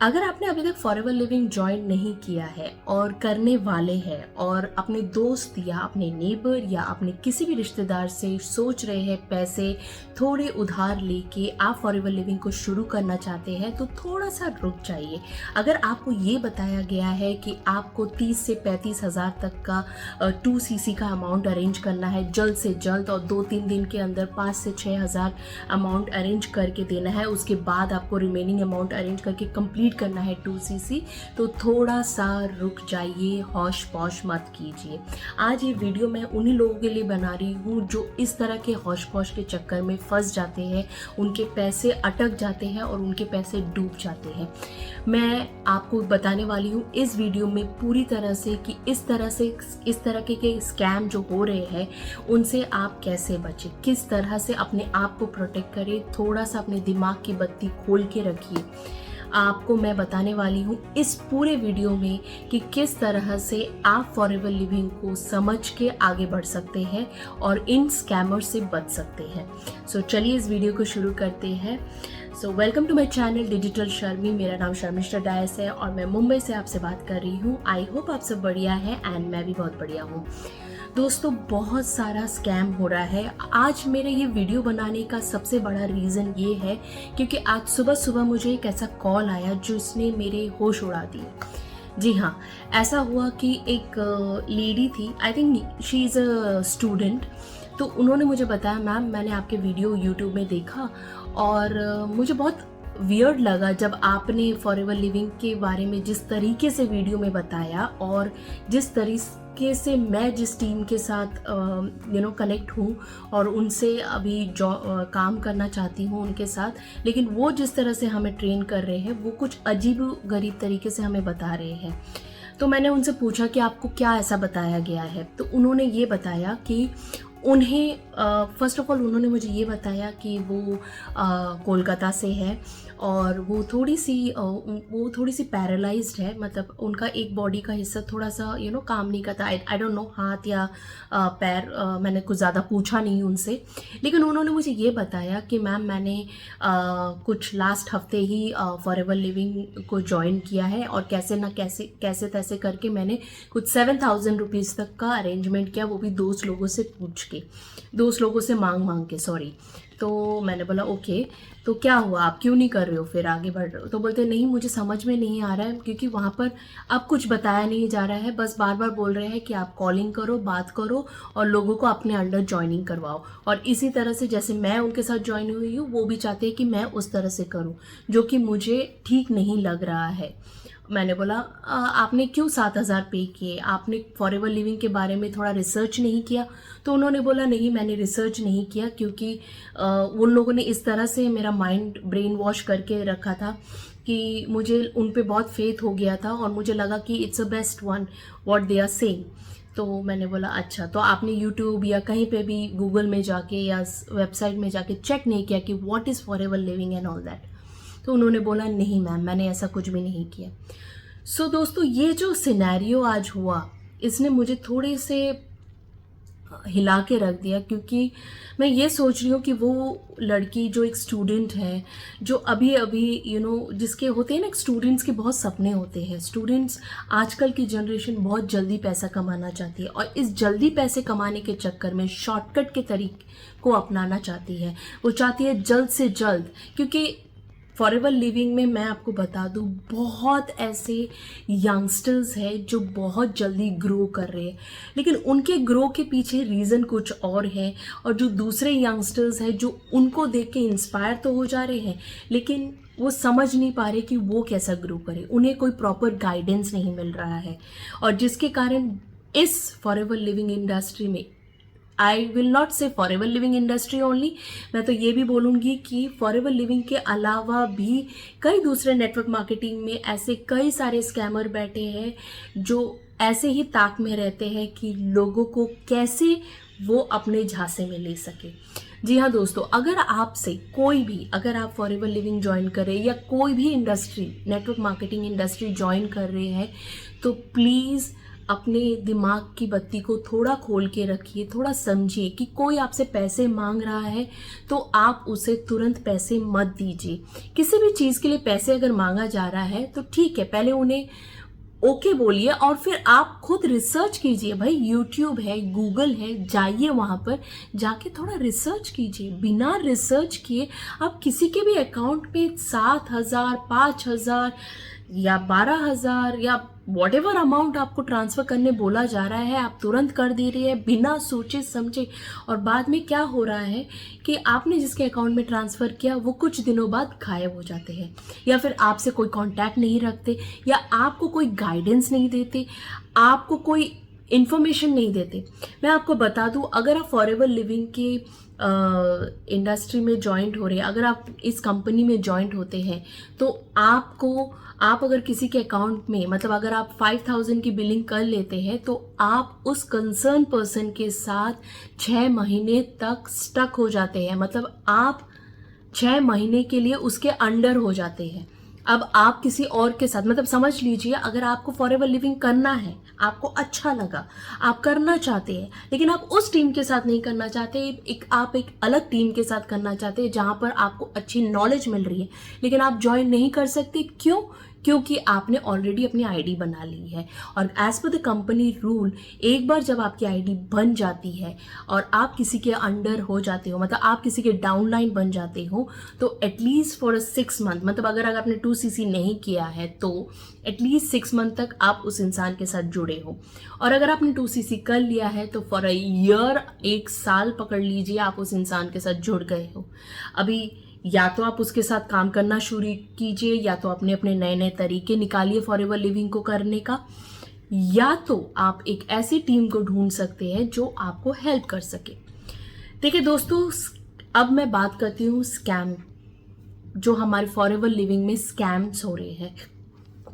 अगर आपने अभी तक फॉरएवर लिविंग ज्वाइन नहीं किया है और करने वाले हैं और अपने दोस्त या अपने नेबर या अपने किसी भी रिश्तेदार से सोच रहे हैं पैसे थोड़े उधार लेके आप फॉरएवर लिविंग को शुरू करना चाहते हैं तो थोड़ा सा रुक जाइए। अगर आपको ये बताया गया है कि आपको 30 से 35 हज़ार तक का 2cc का अमाउंट अरेंज करना है जल्द से जल्द और 2-3 दिन के अंदर 5 से 6 हज़ार अमाउंट अरेंज करके देना है, उसके बाद आपको रिमेनिंग अमाउंट अरेंज करके कंप्लीट करना है 2cc, तो थोड़ा सा रुक जाइए, हौश पौश मत कीजिए। आज ये वीडियो मैं उन्हीं लोगों के लिए बना रही हूँ जो इस तरह के हौश पौश के चक्कर में फंस जाते हैं, उनके पैसे अटक जाते हैं और उनके पैसे डूब जाते हैं। मैं आपको बताने वाली हूँ इस वीडियो में पूरी तरह से कि इस तरह के स्कैम जो हो रहे हैं उनसे आप कैसे बचें, किस तरह से अपने आप को प्रोटेक्ट करें। थोड़ा सा अपने दिमाग की बत्ती खोल के रखिए। आपको मैं बताने वाली हूँ इस पूरे वीडियो में कि किस तरह से आप फॉरएवर लिविंग को समझ के आगे बढ़ सकते हैं और इन स्कैमर से बच सकते हैं। सो चलिए इस वीडियो को शुरू करते हैं। So welcome to my channel digital Sharmi. मेरा नाम शर्मिष्ठा डायस है और मैं मुंबई से आपसे बात कर रही हूँ। आई होप आप सब बढ़िया है एंड मैं भी बहुत बढ़िया हूँ। दोस्तों, बहुत सारा स्कैम हो रहा है। आज मेरे ये वीडियो बनाने का सबसे बड़ा रीज़न ये है क्योंकि आज सुबह सुबह मुझे एक ऐसा कॉल आया जिसने मेरे होश उड़ा दिए। जी हाँ, ऐसा हुआ कि एक लेडी थी, I think she is a student. तो उन्होंने मुझे बताया, मैम मैंने आपके वीडियो यूट्यूब में देखा और मुझे बहुत वियर्ड लगा जब आपने फॉरएवर लिविंग के बारे में जिस तरीके से वीडियो में बताया और जिस तरीके से मैं जिस टीम के साथ कनेक्ट हूँ और उनसे अभी काम करना चाहती हूँ उनके साथ, लेकिन वो जिस तरह से हमें ट्रेन कर रहे हैं वो कुछ अजीब गरीब तरीके से हमें बता रहे हैं। तो मैंने उनसे पूछा कि आपको क्या ऐसा बताया गया है। तो उन्होंने ये बताया कि उन्हें फर्स्ट ऑफ ऑल उन्होंने मुझे ये बताया कि वो कोलकाता से है और वो थोड़ी सी पैरालाइज्ड है, मतलब उनका एक बॉडी का हिस्सा थोड़ा सा काम नहीं करता। आई डोंट नो, हाथ या पैर, मैंने कुछ ज़्यादा पूछा नहीं उनसे, लेकिन उन्होंने मुझे ये बताया कि मैम मैंने कुछ लास्ट हफ्ते ही फॉरएवर लिविंग को ज्वाइन किया है और कैसे तैसे करके मैंने कुछ 7,000 रुपीज़ तक का अरेंजमेंट किया, वो भी दोस्त लोगों से मांग के सॉरी। तो मैंने बोला ओके, तो क्या हुआ, आप क्यों नहीं कर रहे हो, फिर आगे बढ़ रहे हो? तो बोलते नहीं, मुझे समझ में नहीं आ रहा है क्योंकि वहाँ पर अब कुछ बताया नहीं जा रहा है, बस बार बार बोल रहे हैं कि आप कॉलिंग करो, बात करो और लोगों को अपने अंडर ज्वाइनिंग करवाओ। और इसी तरह से जैसे मैं उनके साथ ज्वाइन हुई हूँ वो भी चाहते हैं कि मैं उस तरह से करूँ, जो कि मुझे ठीक नहीं लग रहा है। मैंने बोला आपने क्यों 7,000 पे किए, आपने फॉरएवर लिविंग के बारे में थोड़ा रिसर्च नहीं किया? तो उन्होंने बोला नहीं, मैंने रिसर्च नहीं किया क्योंकि उन लोगों ने इस तरह से मेरा माइंड ब्रेन वॉश करके रखा था कि मुझे उन पे बहुत फेथ हो गया था और मुझे लगा कि it's a best one what they are saying. तो मैंने बोला अच्छा, तो आपने यूट्यूब या कहीं पे भी गूगल में जाके या वेबसाइट में जाके चेक नहीं किया कि what is forever living and all that? तो उन्होंने बोला नहीं मैम, मैंने ऐसा कुछ भी नहीं किया। सो दोस्तों, ये जो सिनेरियो आज हुआ इसने मुझे थोड़े से हिला के रख दिया क्योंकि मैं ये सोच रही हूँ कि वो लड़की जो एक स्टूडेंट है, जो अभी जिसके होते हैं ना, स्टूडेंट्स के बहुत सपने होते हैं। स्टूडेंट्स, आजकल की जनरेशन बहुत जल्दी पैसा कमाना चाहती है और इस जल्दी पैसे कमाने के चक्कर में शॉर्टकट के तरीके को अपनाना चाहती है। वो चाहती है जल्द से जल्द, क्योंकि फॉरएवर लिविंग में मैं आपको बता दूं बहुत ऐसे यंगस्टर्स हैं जो बहुत जल्दी ग्रो कर रहे हैं, लेकिन उनके ग्रो के पीछे रीज़न कुछ और है। और जो दूसरे यंगस्टर्स हैं जो उनको देख के इंस्पायर तो हो जा रहे हैं, लेकिन वो समझ नहीं पा रहे कि वो कैसा ग्रो करे, उन्हें कोई प्रॉपर गाइडेंस नहीं मिल रहा है। और जिसके कारण इस फॉरएवर लिविंग इंडस्ट्री में, आई विल नॉट से फॉरएवर लिविंग इंडस्ट्री ओनली, मैं तो ये भी बोलूँगी कि फॉरएवर लिविंग के अलावा भी कई दूसरे नेटवर्क मार्केटिंग में ऐसे कई सारे स्कैमर बैठे हैं जो ऐसे ही ताक में रहते हैं कि लोगों को कैसे वो अपने झांसे में ले सके। जी हाँ दोस्तों, अगर आपसे कोई भी, अगर आप फॉरएवर लिविंग ज्वाइन कर रहे हैं या कोई भी industry, network marketing industry join कर रहे हैं, तो प्लीज़ अपने दिमाग की बत्ती को थोड़ा खोल के रखिए, थोड़ा समझिए कि कोई आपसे पैसे मांग रहा है तो आप उसे तुरंत पैसे मत दीजिए। किसी भी चीज़ के लिए पैसे अगर मांगा जा रहा है तो ठीक है, पहले उन्हें ओके बोलिए और फिर आप खुद रिसर्च कीजिए। भाई यूट्यूब है, गूगल है, जाइए वहाँ पर जाके थोड़ा रिसर्च कीजिए। बिना रिसर्च किए आप किसी के भी अकाउंट में 7,000, 5,000 या 12,000 या वॉट एवर अमाउंट आपको ट्रांसफ़र करने बोला जा रहा है, आप तुरंत कर दे रही है बिना सोचे समझे। और बाद में क्या हो रहा है कि आपने जिसके अकाउंट में ट्रांसफ़र किया वो कुछ दिनों बाद गायब हो जाते हैं, या फिर आपसे कोई कांटेक्ट नहीं रखते, या आपको कोई गाइडेंस नहीं देते, आपको कोई इन्फॉर्मेशन नहीं देते। मैं आपको बता दूं, अगर आप फॉरएवर लिविंग के इंडस्ट्री में जॉइंट हो रहे हैं, अगर आप इस कंपनी में जॉइंट होते हैं तो आप अगर किसी के अकाउंट में, मतलब अगर आप 5,000 की बिलिंग कर लेते हैं तो आप उस कंसर्न पर्सन के साथ 6 महीने तक स्टक हो जाते हैं। मतलब आप 6 महीने के लिए उसके अंडर हो जाते हैं। अब आप किसी और के साथ, मतलब समझ लीजिए, अगर आपको फॉरएवर लिविंग करना है, आपको अच्छा लगा, आप करना चाहते हैं, लेकिन आप उस टीम के साथ नहीं करना चाहते, आप एक अलग टीम के साथ करना चाहते हैं जहां पर आपको अच्छी नॉलेज मिल रही है, लेकिन आप ज्वाइन नहीं कर सकते। क्यों? क्योंकि आपने ऑलरेडी अपनी आईडी बना ली है। और as per the company rule, एक बार जब आपकी आईडी बन जाती है और आप किसी के अंडर हो जाते हो, मतलब आप किसी के डाउनलाइन बन जाते हो, तो एटलीस्ट फॉर 6 मंथ, मतलब अगर आपने 2cc नहीं किया है तो एटलीस्ट 6 मंथ तक आप उस इंसान के साथ जुड़े हो। और अगर आपने 2cc कर लिया है तो फॉर अ ईयर, 1 साल पकड़ लीजिए, आप उस इंसान के साथ जुड़ गए हो। अभी या तो आप उसके साथ काम करना शुरू कीजिए, या तो अपने अपने नए नए तरीके निकालिए फॉरएवर लिविंग को करने का, या तो आप एक ऐसी टीम को ढूंढ सकते हैं जो आपको हेल्प कर सके। देखिए दोस्तों, अब मैं बात करती हूँ स्कैम, जो हमारे फॉरएवर लिविंग में स्कैम्स हो रहे हैं।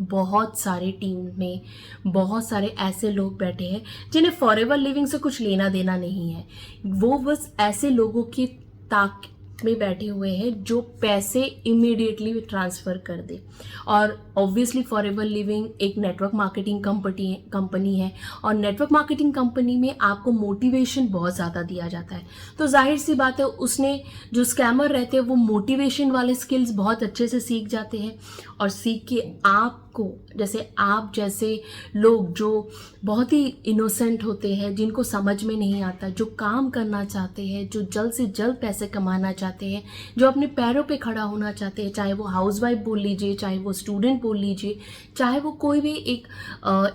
बहुत सारे टीम में बहुत सारे ऐसे लोग बैठे हैं जिन्हें फॉरएवर लिविंग से कुछ लेना देना नहीं है। वो बस ऐसे लोगों की ताक में बैठे हुए हैं जो पैसे इमीडिएटली ट्रांसफ़र कर दे। और ऑब्वियसली फॉरएवर लिविंग एक नेटवर्क मार्केटिंग कंपनी है, और नेटवर्क मार्केटिंग कंपनी में आपको मोटिवेशन बहुत ज़्यादा दिया जाता है। तो जाहिर सी बात है, उसने जो स्कैमर रहते हैं वो मोटिवेशन वाले स्किल्स बहुत अच्छे से सीख जाते हैं, और सीख के आपको, जैसे आप जैसे लोग जो बहुत ही इनोसेंट होते हैं, जिनको समझ में नहीं आता, जो काम करना चाहते हैं, जो जल्द से जल्द पैसे कमाना चाहते हैं, जो अपने पैरों पे खड़ा होना चाहते हैं, चाहे वो हाउसवाइफ बोल लीजिए, चाहे वो स्टूडेंट बोल लीजिए, चाहे वो कोई भी एक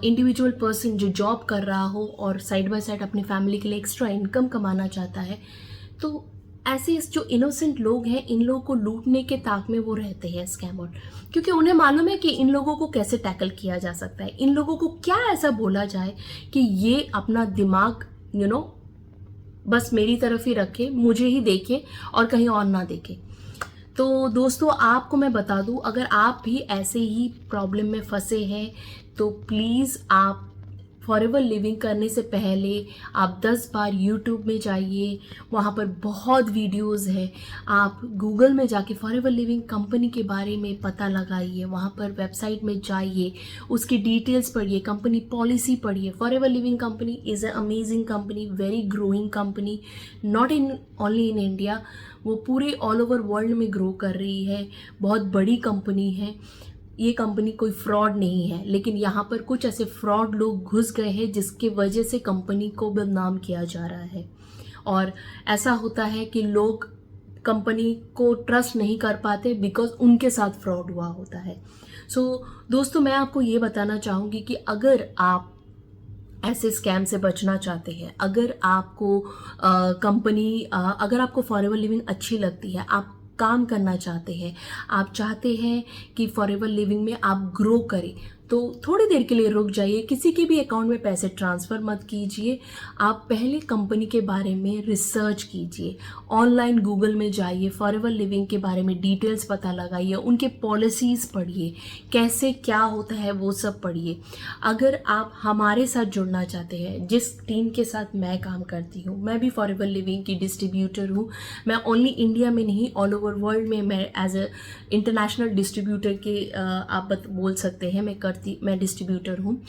इंडिविजुअल पर्सन जो जॉब कर रहा हो और साइड बाय साइड अपनी फैमिली के लिए एक्स्ट्रा इनकम कमाना चाहता है, तो ऐसे जो इनोसेंट लोग हैं, इन लोगों को लूटने के ताक में वो रहते हैं स्कैमर, क्योंकि उन्हें मालूम है कि इन लोगों को कैसे टैकल किया जा सकता है, इन लोगों को क्या ऐसा बोला जाए कि ये अपना दिमाग बस मेरी तरफ ही रखे, मुझे ही देखे और कहीं और ना देखे। तो दोस्तों, आपको मैं बता दूं, अगर आप भी ऐसे ही प्रॉब्लम में फंसे हैं तो प्लीज़ आप फॉरएवर लिविंग करने से पहले आप 10 बार यूट्यूब में जाइए, वहाँ पर बहुत वीडियोस है। आप गूगल में जाके फॉरएवर लिविंग कंपनी के बारे में पता लगाइए, वहाँ पर वेबसाइट में जाइए, उसकी डिटेल्स पढ़िए, कंपनी पॉलिसी पढ़िए। Forever living company is a amazing company, very growing company, not in only in India, वो पूरे ऑल ओवर वर्ल्ड में ग्रो कर रही है, बहुत बड़ी कंपनी है। ये कंपनी कोई फ्रॉड नहीं है, लेकिन यहाँ पर कुछ ऐसे फ्रॉड लोग घुस गए हैं जिसकी वजह से कंपनी को बदनाम किया जा रहा है। और ऐसा होता है कि लोग कंपनी को ट्रस्ट नहीं कर पाते बिकॉज उनके साथ फ्रॉड हुआ होता है। सो दोस्तों, मैं आपको ये बताना चाहूँगी कि अगर आप ऐसे स्कैम से बचना चाहते हैं, अगर आपको अगर आपको फॉरएवर लिविंग अच्छी लगती है, आप काम करना चाहते हैं, आप चाहते हैं कि फॉरएवर लिविंग में आप ग्रो करें, तो थोड़ी देर के लिए रुक जाइए, किसी के भी अकाउंट में पैसे ट्रांसफ़र मत कीजिए। आप पहले कंपनी के बारे में रिसर्च कीजिए, ऑनलाइन गूगल में जाइए, फॉरएवर लिविंग के बारे में डिटेल्स पता लगाइए, उनके पॉलिसीज़ पढ़िए, कैसे क्या होता है वो सब पढ़िए। अगर आप हमारे साथ जुड़ना चाहते हैं, जिस टीम के साथ मैं काम करती हूँ, मैं भी फॉरएवर लिविंग की डिस्ट्रीब्यूटर हूँ। मैं ओनली इंडिया में नहीं, ऑल ओवर वर्ल्ड में मैं एज ए इंटरनेशनल डिस्ट्रीब्यूटर के आप बोल सकते हैं मैं कर मैं डिस्ट्रीब्यूटर हूँ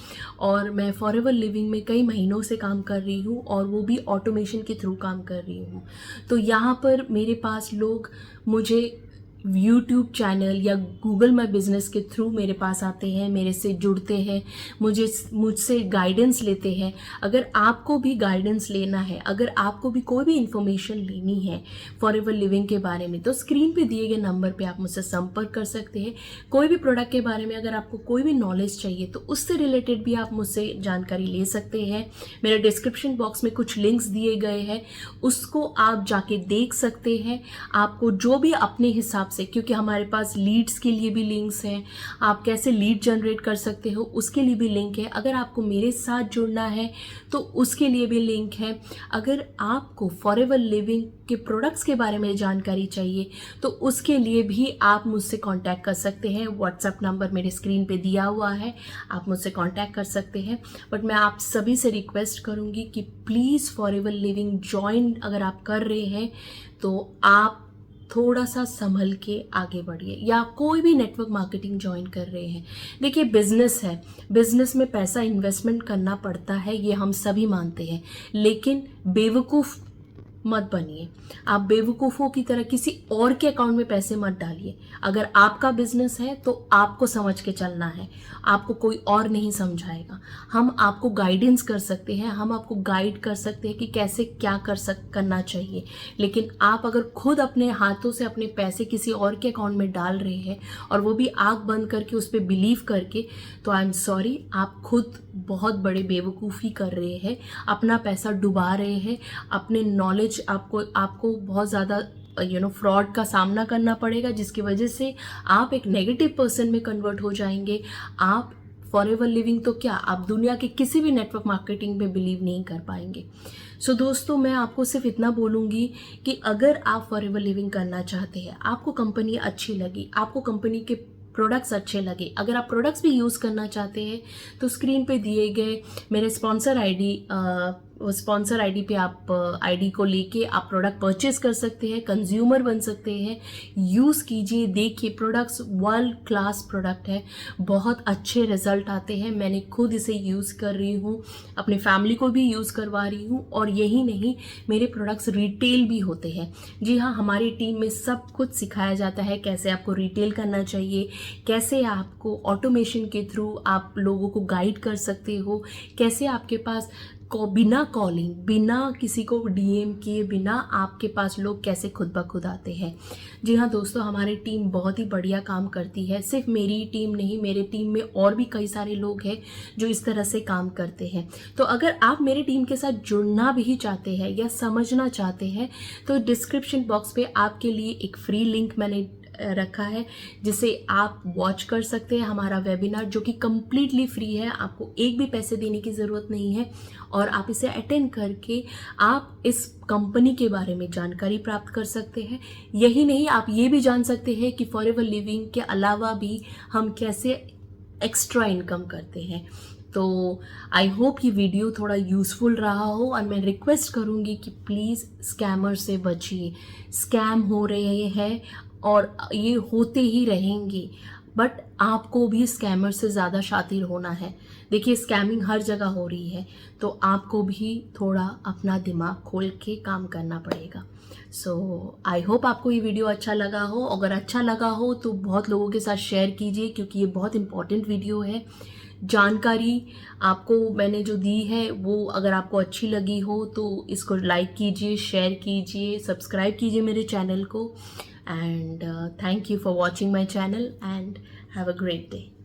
और मैं फॉरएवर लिविंग में कई महीनों से काम कर रही हूँ और वो भी ऑटोमेशन के थ्रू काम कर रही हूँ। तो यहाँ पर मेरे पास लोग मुझे यूट्यूब चैनल या गूगल माई बिजनेस के थ्रू मेरे पास आते हैं, मेरे से जुड़ते हैं, मुझसे गाइडेंस लेते हैं। अगर आपको भी गाइडेंस लेना है, अगर आपको भी कोई भी इंफॉर्मेशन लेनी है फॉरएवर लिविंग के बारे में, तो स्क्रीन पे दिए गए नंबर पे आप मुझसे संपर्क कर सकते हैं। कोई भी प्रोडक्ट के बारे में अगर आपको कोई भी नॉलेज चाहिए तो उससे रिलेटेड भी आप मुझसे जानकारी ले सकते हैं। मेरे डिस्क्रिप्शन बॉक्स में कुछ लिंक्स दिए गए हैं, उसको आप जाके देख सकते हैं। आपको जो भी अपने हिसाब से, क्योंकि हमारे पास लीड्स के लिए भी लिंक्स हैं, आप कैसे लीड जनरेट कर सकते हो उसके लिए भी लिंक है। अगर आपको मेरे साथ जुड़ना है तो उसके लिए भी लिंक है। अगर आपको फॉरएवर लिविंग के प्रोडक्ट्स के बारे में जानकारी चाहिए तो उसके लिए भी आप मुझसे कांटेक्ट कर सकते हैं। व्हाट्सएप नंबर मेरे स्क्रीन पे दिया हुआ है, आप मुझसे कांटेक्ट कर सकते हैं। बट मैं आप सभी से रिक्वेस्ट करूंगी कि प्लीज़ फॉरएवर लिविंग ज्वाइन अगर आप कर रहे हैं तो आप थोड़ा सा संभल के आगे बढ़िए, या कोई भी नेटवर्क मार्केटिंग ज्वाइन कर रहे हैं। देखिए, बिजनेस है, बिजनेस में पैसा इन्वेस्टमेंट करना पड़ता है, ये हम सभी मानते हैं, लेकिन बेवकूफ़ मत बनिए। आप बेवकूफ़ों की तरह किसी और के अकाउंट में पैसे मत डालिए। अगर आपका बिजनेस है तो आपको समझ के चलना है, आपको कोई और नहीं समझाएगा। हम आपको गाइडेंस कर सकते हैं, हम आपको गाइड कर सकते हैं कि कैसे क्या करना चाहिए, लेकिन आप अगर खुद अपने हाथों से अपने पैसे किसी और के अकाउंट में डाल रहे हैं और वो भी आँख बंद करके उस पर बिलीव करके, तो आई एम सॉरी, आप खुद बहुत बड़े बेवकूफ़ी कर रहे हैं, अपना पैसा डुबा रहे हैं, अपने नॉलेज आपको बहुत ज़्यादा फ्रॉड का सामना करना पड़ेगा, जिसकी वजह से आप एक नेगेटिव पर्सन में कन्वर्ट हो जाएंगे। आप फॉरएवर लिविंग तो क्या, आप दुनिया के किसी भी नेटवर्क मार्केटिंग में बिलीव नहीं कर पाएंगे। सो दोस्तों, मैं आपको सिर्फ इतना बोलूँगी कि अगर आप फॉरएवर लिविंग करना चाहते हैं, आपको कंपनी अच्छी लगी, आपको कंपनी के प्रोडक्ट्स अच्छे लगे, अगर आप प्रोडक्ट्स भी यूज़ करना चाहते हैं तो स्क्रीन पे दिए गए मेरे स्पॉन्सर आईडी पे आप आईडी को लेके आप प्रोडक्ट परचेज कर सकते हैं, कंज्यूमर बन सकते हैं। यूज़ कीजिए, देखिए, प्रोडक्ट्स वर्ल्ड क्लास प्रोडक्ट है, बहुत अच्छे रिजल्ट आते हैं। मैंने खुद इसे यूज़ कर रही हूँ, अपनी फैमिली को भी यूज़ करवा रही हूँ, और यही नहीं, मेरे प्रोडक्ट्स रिटेल भी होते हैं। जी हाँ, हमारी टीम में सब कुछ सिखाया जाता है, कैसे आपको रिटेल करना चाहिए, कैसे आपको ऑटोमेशन के थ्रू आप लोगों को गाइड कर सकते हो, कैसे आपके पास बिना कॉलिंग, बिना किसी को डीएम किए, बिना आपके पास लोग कैसे खुद ब खुद आते हैं। जी हाँ दोस्तों, हमारी टीम बहुत ही बढ़िया काम करती है। सिर्फ मेरी टीम नहीं, मेरे टीम में और भी कई सारे लोग हैं जो इस तरह से काम करते हैं। तो अगर आप मेरी टीम के साथ जुड़ना भी चाहते हैं या समझना चाहते हैं तो डिस्क्रिप्शन बॉक्स पे आपके लिए एक फ्री लिंक मैंने रखा है, जिसे आप वॉच कर सकते हैं हमारा वेबिनार, जो कि कम्प्लीटली फ्री है। आपको एक भी पैसे देने की ज़रूरत नहीं है और आप इसे अटेंड करके आप इस कंपनी के बारे में जानकारी प्राप्त कर सकते हैं। यही नहीं, आप ये भी जान सकते हैं कि फॉरएवर लिविंग के अलावा भी हम कैसे एक्स्ट्रा इनकम करते हैं। तो आई होप ये वीडियो थोड़ा यूज़फुल रहा हो, और मैं रिक्वेस्ट करूँगी कि प्लीज़ स्कैमर से बचिए। स्कैम हो रहे हैं और ये होते ही रहेंगे, बट आपको भी स्कैमर से ज़्यादा शातिर होना है। देखिए, स्कैमिंग हर जगह हो रही है, तो आपको भी थोड़ा अपना दिमाग खोल के काम करना पड़ेगा। सो आई होप आपको ये वीडियो अच्छा लगा हो। अगर अच्छा लगा हो तो बहुत लोगों के साथ शेयर कीजिए, क्योंकि ये बहुत इंपॉर्टेंट वीडियो है। जानकारी आपको मैंने जो दी है वो अगर आपको अच्छी लगी हो तो इसको लाइक कीजिए, शेयर कीजिए, सब्सक्राइब कीजिए मेरे चैनल को। And thank you for watching my channel and have a great day.